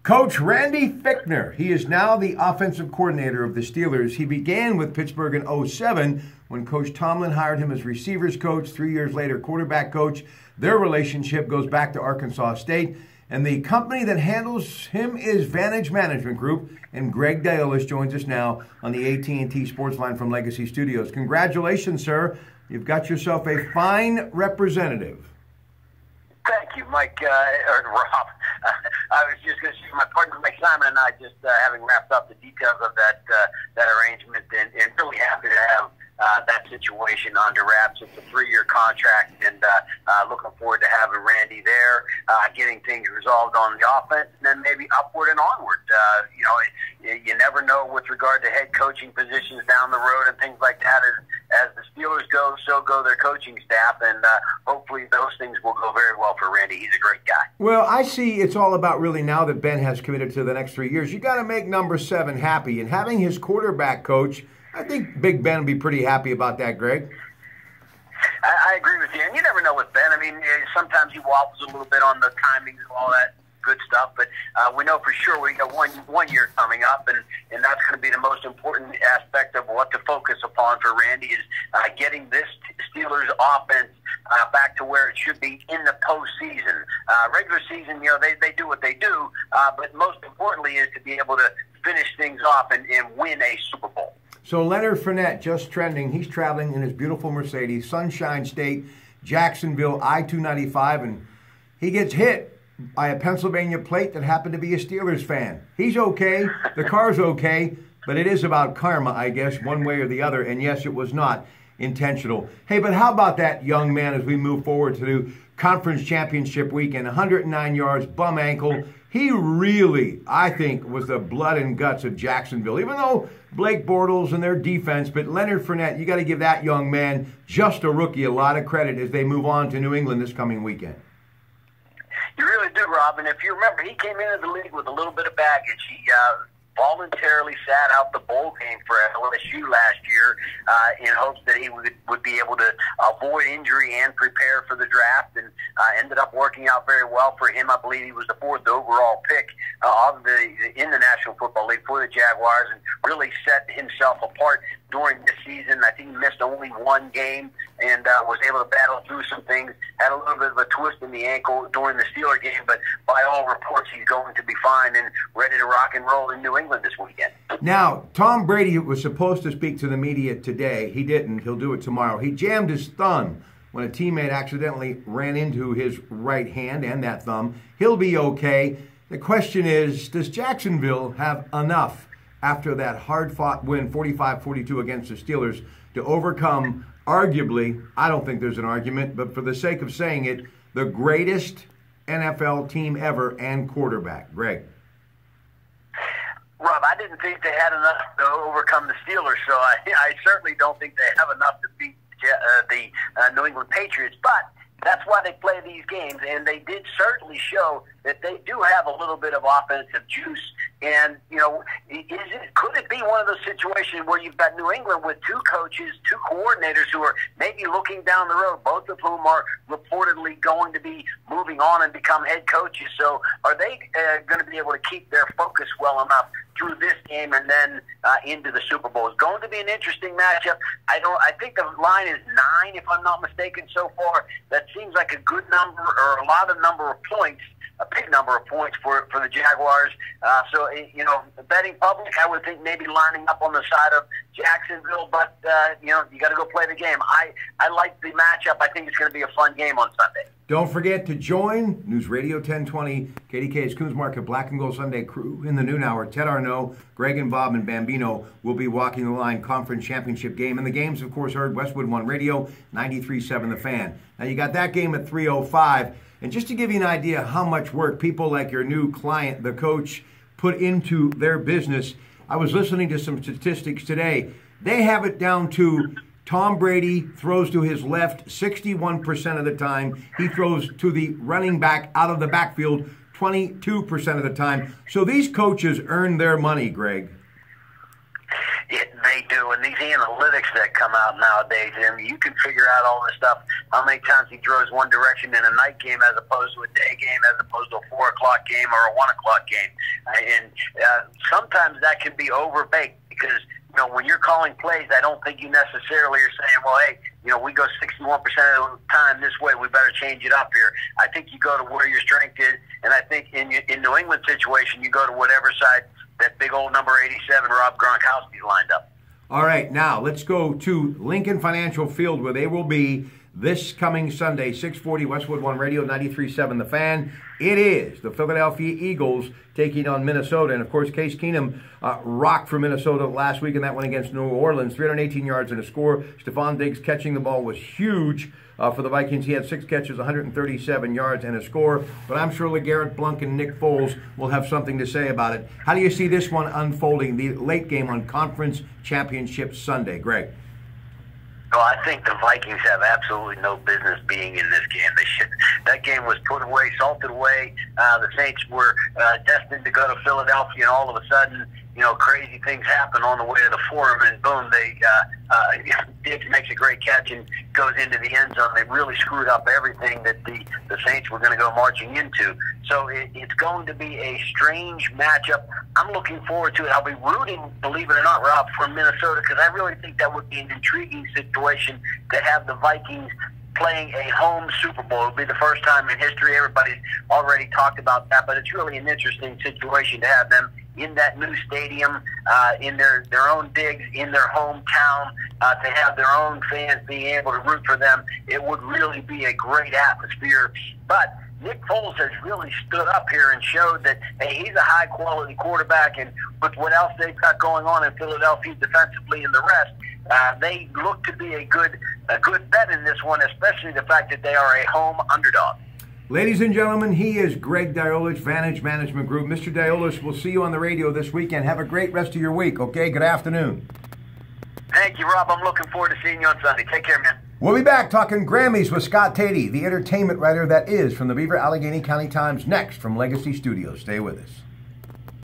Coach Randy Fichtner, he is now the offensive coordinator of the Steelers. He began with Pittsburgh in '07 when Coach Tomlin hired him as receivers coach. 3 years later, quarterback coach. Their relationship goes back to Arkansas State. And the company that handles him is Vantage Management Group. And Greg Dayolis joins us now on the AT&T Sports Line from Legacy Studios. Congratulations, sir. You've got yourself a fine representative. Thank you, Mike, or Rob. I was just going to say, my partner Mike Simon and I just having wrapped up the details of that arrangement, and really happy to have that situation under wraps. It's a 3-year contract, and looking forward to having Randy there, getting things resolved on the offense, and then maybe upward and onward. You never know with regard to head coaching positions down the road and things like that. As the Steelers go, so go their coaching staff, and hopefully those things will go very well for Randy. He's a great guy. Well, I see it's all about really now that Ben has committed to the next 3 years. You got to make number 7 happy, and having his quarterback coach, I think Big Ben will be pretty happy about that, Greg. I agree with you, and you never know with Ben. I mean, sometimes he wobbles a little bit on the timings and all that good stuff, but we know for sure we got one year coming up, and that's going to be the most important aspect of what to focus upon for Randy is getting this Steelers offense back to where it should be in the postseason. Regular season, they do what they do, but most importantly is to be able to finish things off and win a Super Bowl. So Leonard Fournette, just trending. He's traveling in his beautiful Mercedes, Sunshine State, Jacksonville, I-295, and he gets hit by a Pennsylvania plate that happened to be a Steelers fan. He's okay. The car's okay, but it is about karma, I guess, one way or the other. And yes, it was not intentional. Hey, but how about that young man as we move forward to the conference championship weekend? 109 yards, bum ankle. He really, I think, was the blood and guts of Jacksonville, even though Blake Bortles and their defense. But Leonard Fournette, you got to give that young man, just a rookie, a lot of credit as they move on to New England this coming weekend. You really do, Rob. And if you remember, he came into the league with a little bit of baggage. He voluntarily sat out the bowl game for LSU last year in hopes that he would be able to avoid injury and prepare for the draft, and ended up working out very well for him. I believe he was the 4th overall pick in the National Football League for the Jaguars, and really set himself apart during this season. I think he missed only one game and was able to battle through some things. Had a little bit of a twist in the ankle during the Steeler game, but by all reports, he's going to be fine and ready to rock and roll in New England this weekend. Now, Tom Brady was supposed to speak to the media today. He didn't. He'll do it tomorrow. He jammed his thumb when a teammate accidentally ran into his right hand and that thumb. He'll be okay. The question is, does Jacksonville have enough after that hard-fought win, 45-42 against the Steelers, to overcome, arguably, I don't think there's an argument, but for the sake of saying it, the greatest NFL team ever and quarterback? Greg. Rob, I didn't think they had enough to overcome the Steelers, so I certainly don't think they have enough to beat the New England Patriots, but that's why they play these games, and they did certainly show that they do have a little bit of offensive juice. And, could it be one of those situations where you've got New England with 2 coaches, 2 coordinators who are maybe looking down the road, both of whom are reportedly going to be moving on and become head coaches? So are they going to be able to keep their focus well enough through this game and then into the Super Bowl? It's going to be an interesting matchup. I think the line is 9, if I'm not mistaken, so far. That seems like a good number, or a lot of number of points, a big number of points for the Jaguars. The betting public, I would think maybe lining up on the side of Jacksonville, but you got to go play the game. I like the matchup. I think it's going to be a fun game on Sunday. Don't forget to join News Radio 1020, KDK's Coons Market Black and Gold Sunday crew in the noon hour. Ted Arnaud, Greg and Bob and Bambino will be walking the line conference championship game. And the game's, of course, heard Westwood One Radio, 93.7 The Fan. Now, you got that game at 3:05. And just to give you an idea how much work people like your new client, the coach, put into their business, I was listening to some statistics today. They have it down to Tom Brady throws to his left 61% of the time. He throws to the running back out of the backfield 22% of the time. So these coaches earn their money, Greg. They do, and these analytics that come out nowadays, I mean, you can figure out all this stuff, how many times he throws one direction in a night game as opposed to a day game, as opposed to a 4 o'clock game or a 1 o'clock game. And sometimes that can be overbaked because, when you're calling plays, I don't think you necessarily are saying, well, hey, we go 61% of the time this way, we better change it up here. I think you go to where your strength is, and I think in New England situation, you go to whatever side that big old number 87, Rob Gronkowski's lined up. All right, now let's go to Lincoln Financial Field where they will be this coming Sunday, 640 Westwood One Radio, 93.7 The Fan. It is the Philadelphia Eagles taking on Minnesota. And, of course, Case Keenum rocked for Minnesota last week in that one against New Orleans. 318 yards and a score. Stephon Diggs catching the ball was huge for the Vikings. He had 6 catches, 137 yards and a score. But I'm sure LeGarrette Blount and Nick Foles will have something to say about it. How do you see this one unfolding, the late game on Conference Championship Sunday? Greg? Well, I think the Vikings have absolutely no business being in this game. That game was put away, salted away. The Saints were destined to go to Philadelphia, and all of a sudden, crazy things happen on the way to the Forum, and boom, Diggs makes a great catch and goes into the end zone. They really screwed up everything that the Saints were going to go marching into. So it's going to be a strange matchup. I'm looking forward to it. I'll be rooting, believe it or not, Rob, for Minnesota, because I really think that would be an intriguing situation to have the Vikings playing a home Super Bowl. It'll be the first time in history. Everybody's already talked about that, but it's really an interesting situation to have them in that new stadium, in their own digs, in their hometown, to have their own fans being able to root for them. It would really be a great atmosphere. But Nick Foles has really stood up here and showed that, hey, he's a high-quality quarterback, and with what else they've got going on in Philadelphia defensively and the rest, they look to be a good bet in this one, especially the fact that they are a home underdog. Ladies and gentlemen, he is Greg Diolich, Vantage Management Group. Mr. Diolich, we'll see you on the radio this weekend. Have a great rest of your week, okay? Good afternoon. Thank you, Rob. I'm looking forward to seeing you on Sunday. Take care, man. We'll be back talking Grammys with Scott Tatey, the entertainment writer that is from the Beaver Allegheny County Times, next from Legacy Studios. Stay with us.